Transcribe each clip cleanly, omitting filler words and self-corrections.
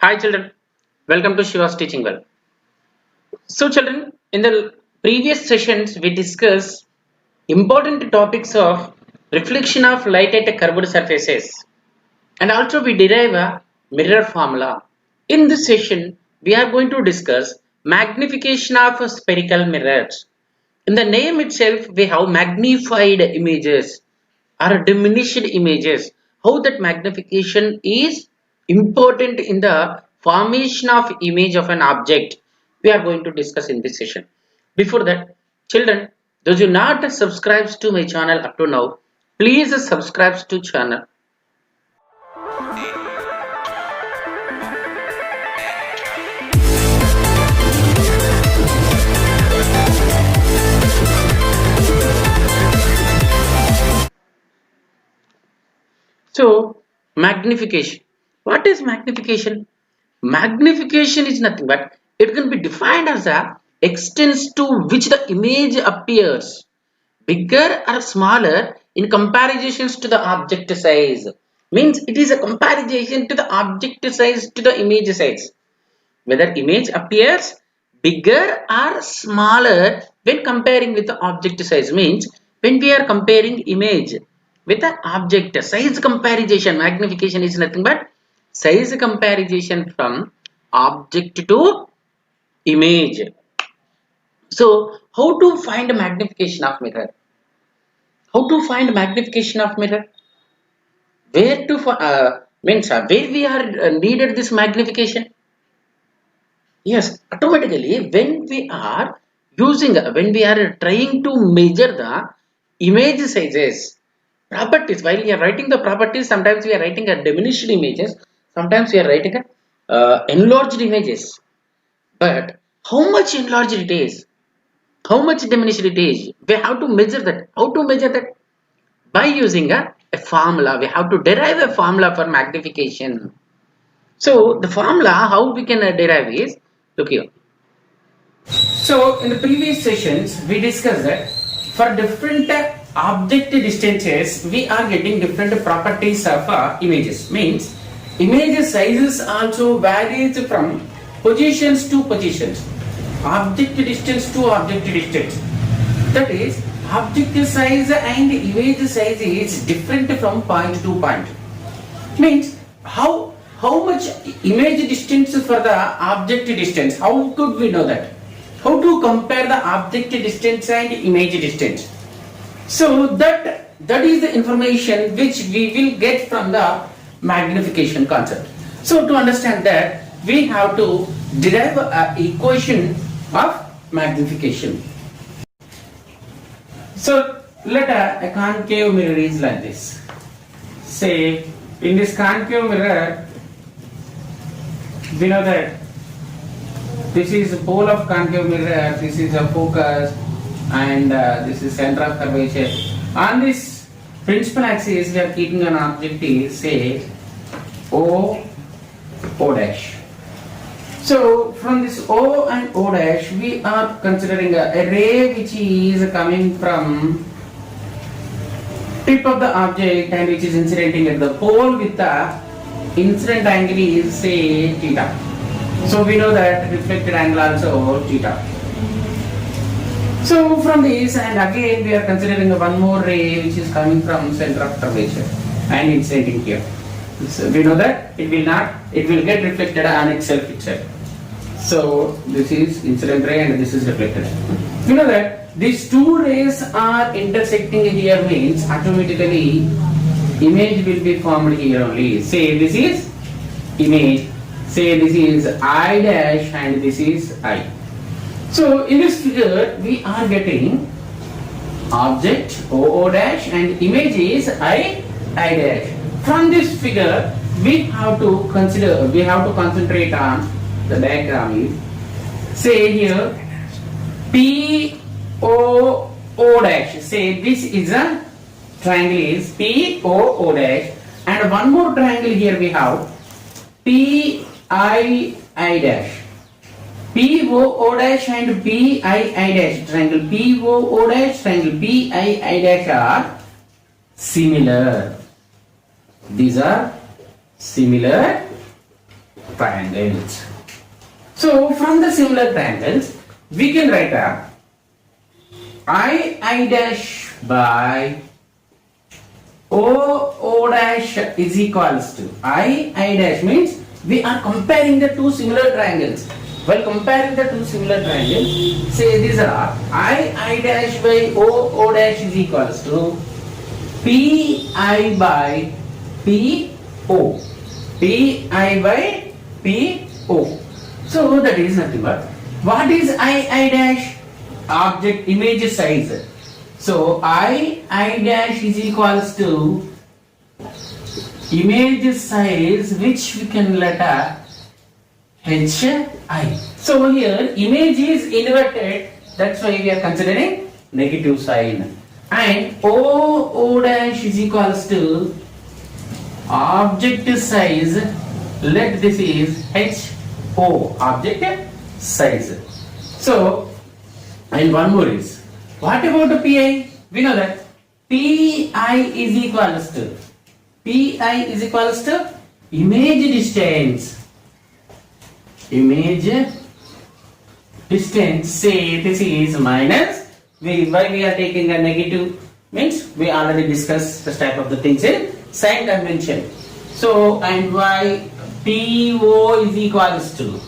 Hi children, welcome to Shiva's Teaching Well. So children, in the previous sessions we discussed important topics of reflection of light at curved surfaces and also we derive a mirror formula. In this session we are going to discuss magnification of spherical mirrors. In the name itself we have magnified images or diminished images. How that magnification is important in the formation of image of an object we are going to discuss in this session. Before that, children, those who not subscribed to my channel up to now, please subscribe to channel. So, magnification. What is magnification? Magnification is nothing but it can be defined as the extent to which the image appears bigger or smaller in comparisons to the object size. Means it is a comparison to the object size to the image size. Whether image appears bigger or smaller when comparing with the object size means when we are comparing image with the object size comparison, magnification is nothing but size comparison from object to image. So how to find magnification of mirror? How to find magnification of mirror? Where to means where we are needed this magnification? Yes, automatically when we are when we are trying to measure the image sizes, properties, while we are writing the properties, sometimes we are writing a diminished images, sometimes we are writing a enlarged images. But how much enlarged it is, how much diminished it is, we have to measure that. How to measure that? By using a formula. We have to derive a formula for magnification. So the formula how we can derive is, look here. So in the previous sessions we discussed that for different object distances we are getting different properties of images. Means image sizes also varies from positions to positions, object distance to object distance. That is, object size and image size is different from point to point. Means how much image distance for the object distance? How could we know that? How to compare the object distance and image distance? So that is the information which we will get from the magnification concept. So to understand that, we have to derive an equation of magnification. So let a concave mirror is like this. Say in this concave mirror, we know that this is the pole of concave mirror, this is a focus, and this is center of curvature. On this principal axis, we are keeping an object, say O dash. So from this O and O dash, we are considering a ray which is coming from tip of the object and which is incidenting at the pole with the incident angle is say theta. So we know that reflected angle also theta. So from this, and again we are considering one more ray which is coming from center of curvature and incidenting here. So we know that it will get reflected on itself. So this is incident ray and this is reflected. We know that these two rays are intersecting here means automatically image will be formed here only. Say this is image, say this is I dash and this is I. So in this figure we are getting object O dash and image is I dash. From this figure we have to concentrate on the diagram is, say here P O dash, say this is a triangle is P O dash and one more triangle here we have P I dash. P O dash and P I dash, triangle P O dash, triangle P I dash are similar. These are similar triangles. So from the similar triangles, we can write a I dash by O dash is equals to I dash means we are comparing the two similar triangles. While comparing the two similar triangles, say these are I dash by O dash is equals to Pi by PO. Pi by PO. So that is nothing but what is I dash? Object image size. So I dash is equals to image size which we can letter HI. So here image is inverted, that's why we are considering negative sign. And O dash is equals to object size, let this is HO, object size. So, and one more is, what about the Pi? We know that Pi is equals to image distance, say this is minus, why we are taking a negative means we already discussed this type of the things in sign convention. So, and why PO is equals to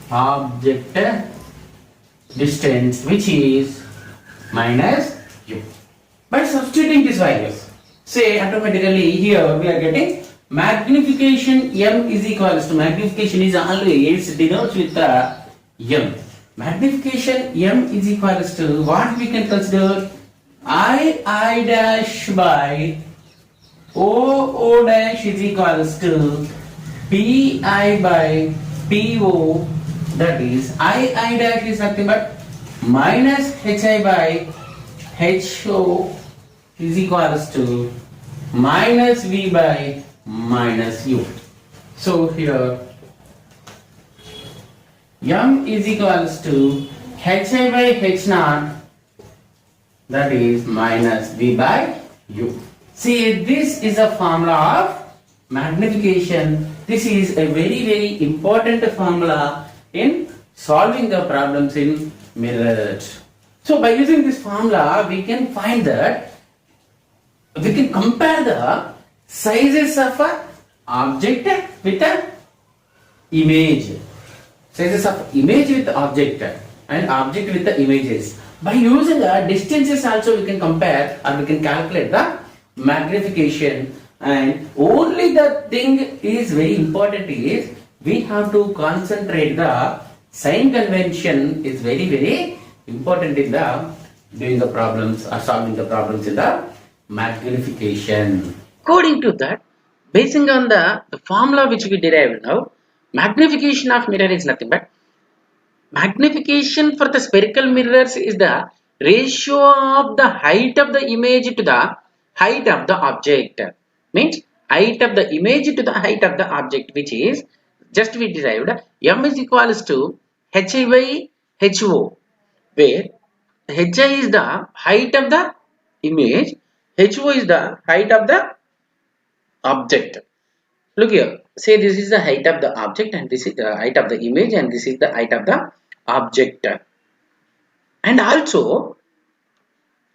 object distance which is minus u. By substituting these values, say automatically here we are getting magnification m is equals to, magnification is always denotes with the m. Magnification m is equals to what we can consider I dash by O dash is equals to Pi by PO, that is I dash is nothing but minus HI by HO is equals to minus V by minus U. So here M is equals to HI by H naught, that is minus V by U. See, this is a formula of magnification. This is a very important formula in solving the problems in mirrors. So by using this formula, we can find that we can compare the sizes of a object with an image. Sizes of image with object and object with the images. By using the distances also we can compare or we can calculate the magnification, and only the thing is very important is we have to concentrate the sign convention is very important in the doing the problems or solving the problems in the magnification. According to that, basing on the formula which we derived now, magnification of mirror is nothing but magnification for the spherical mirrors is the ratio of the height of the image to the height of the object. Means height of the image to the height of the object, which is just we derived m is equals to hi by ho, where hi is the height of the image, ho is the height of the object. Look here, say this is the height of the object and this is the height of the image and this is the height of the object. And also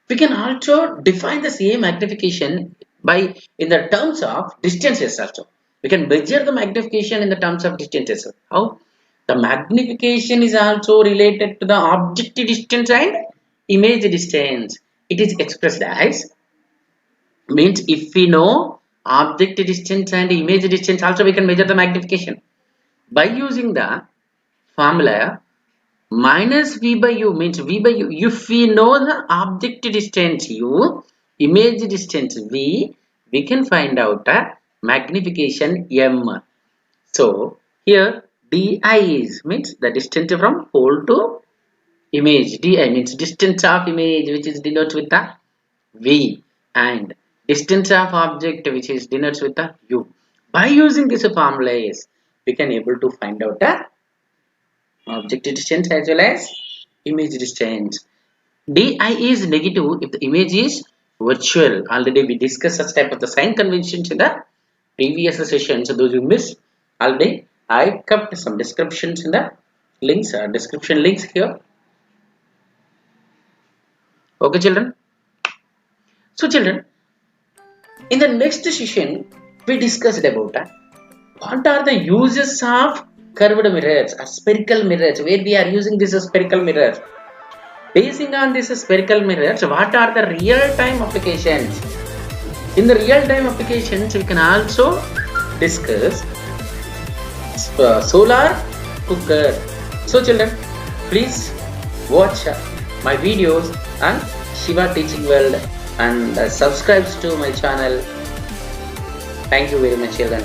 we can also define the same magnification by in the terms of distances also. We can measure the magnification in the terms of distances. How? The magnification is also related to the object distance and image distance. It is expressed as, means if we know object distance and image distance also we can measure the magnification by using the formula minus V by U, means V by U. If we know the object distance U, image distance V, we can find out a magnification M. So here Di is means the distance from pole to image. Di means distance of image which is denoted with the V, and distance of object which is denoted with the U. By using this formula we can able to find out the object distance as well as image distance. Di is negative if the image is virtual. Already we discussed such type of the sign conventions in the previous sessions. So those who missed, Already I kept some descriptions in the links, description links here. Okay, children. So, children, in the next session, we discussed about what are the uses of curved mirrors, spherical mirrors, where we are using this spherical mirrors. Basing on this spherical mirrors, what are the real-time applications? In the real-time applications, we can also discuss solar cooker. So, children, please watch my videos on Shiva Teaching World and subscribe to my channel. Thank you very much, children.